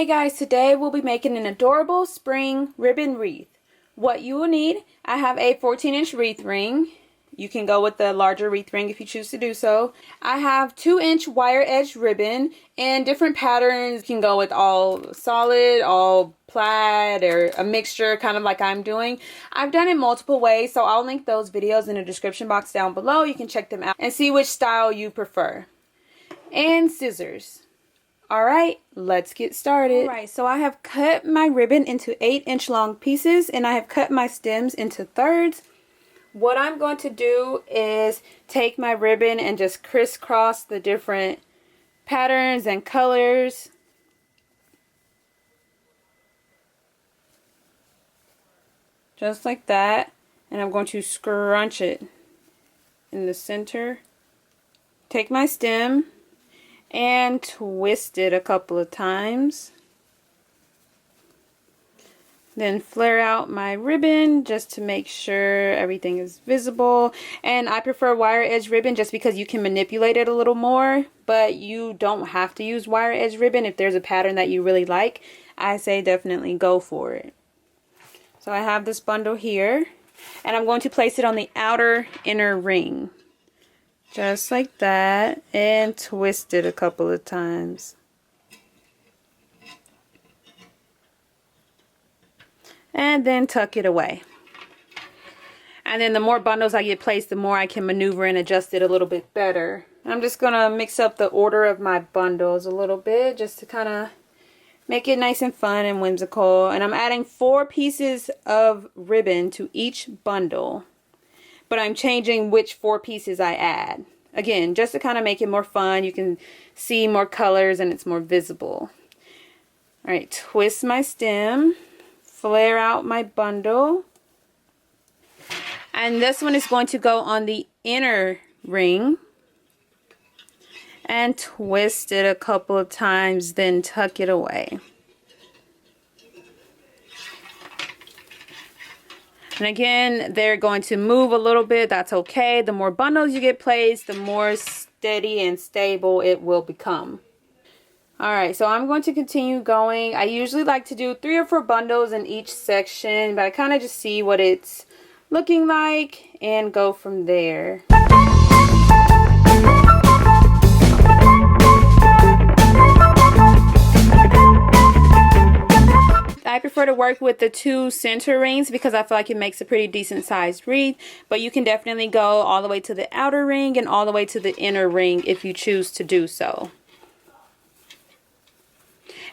Hey guys, today we'll be making an adorable spring ribbon wreath. What you will need, I have a 14-inch wreath ring. You can go with the larger wreath ring if you choose to do so. I have 2-inch wire edge ribbon and different patterns. You can go with all solid, all plaid, or a mixture, kind of like I'm doing. I've done it multiple ways, so I'll link those videos in the description box down below. You can check them out and see which style you prefer. And scissors. Alright, let's get started. Alright, so I have cut my ribbon into 8-inch long pieces and I have cut my stems into thirds. What I'm going to do is take my ribbon and just crisscross the different patterns and colors. Just like that. And I'm going to scrunch it in the center. Take my stem and twist it a couple of times. Then flare out my ribbon just to make sure everything is visible. And I prefer wire edge ribbon just because you can manipulate it a little more, but you don't have to use wire edge ribbon if there's a pattern that you really like. I say definitely go for it. So I have this bundle here and I'm going to place it on the outer inner ring. Just like that, and twist it a couple of times. And then tuck it away. And then the more bundles I get placed, the more I can maneuver and adjust it a little bit better. I'm just going to mix up the order of my bundles a little bit just to kind of make it nice and fun and whimsical. And I'm adding 4 pieces of ribbon to each bundle. But I'm changing which 4 pieces I add. Again, just to kind of make it more fun. You can see more colors and it's more visible. Alright, twist my stem. Flare out my bundle. And this one is going to go on the inner ring. And twist it a couple of times, then tuck it away. And again, they're going to move a little bit. That's okay. The more bundles you get placed, the more steady and stable it will become. Alright, so I'm going to continue going. I usually like to do 3 or 4 bundles in each section, but I kind of just see what it's looking like and go from there. I prefer to work with the 2 center rings because I feel like it makes a pretty decent sized wreath, but you can definitely go all the way to the outer ring and all the way to the inner ring if you choose to do so.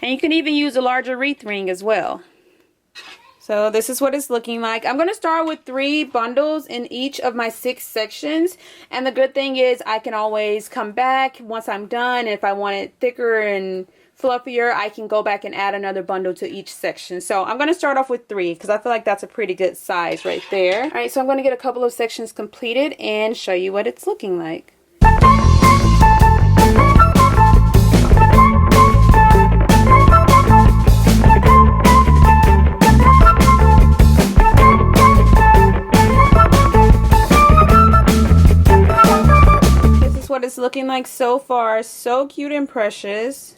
And you can even use a larger wreath ring as well. So this is what it's looking like. I'm going to start with 3 bundles in each of my 6 sections. And the good thing is I can always come back once I'm done. If I want it thicker and fluffier, I can go back and add another bundle to each section. So I'm going to start off with 3 because I feel like that's a pretty good size right there. Alright, so I'm going to get a couple of sections completed and show you what it's looking like. What it's looking like so far. So cute and precious.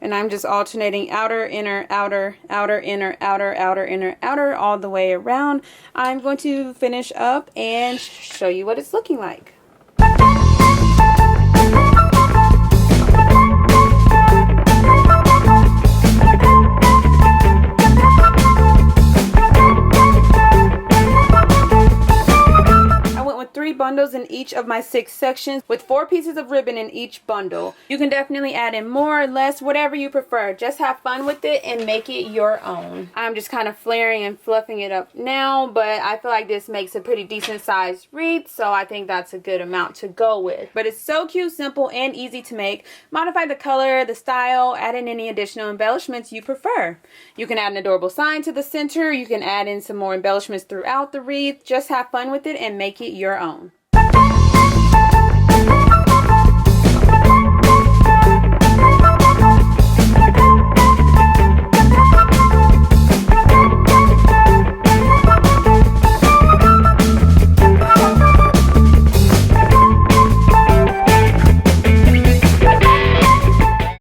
And I'm just alternating outer, inner, outer, outer, inner, outer, outer, inner, outer, all the way around. I'm going to finish up and show you what it's looking like. Bundles in each of my 6 sections with 4 pieces of ribbon in each bundle. You can definitely add in more or less, whatever you prefer. Just have fun with it and make it your own. I'm just kind of flaring and fluffing it up now, but I feel like this makes a pretty decent sized wreath, so I think that's a good amount to go with. But it's so cute, simple, and easy to make. Modify the color, the style, add in any additional embellishments you prefer. You can add an adorable sign to the center. You can add in some more embellishments throughout the wreath. Just have fun with it and make it your own.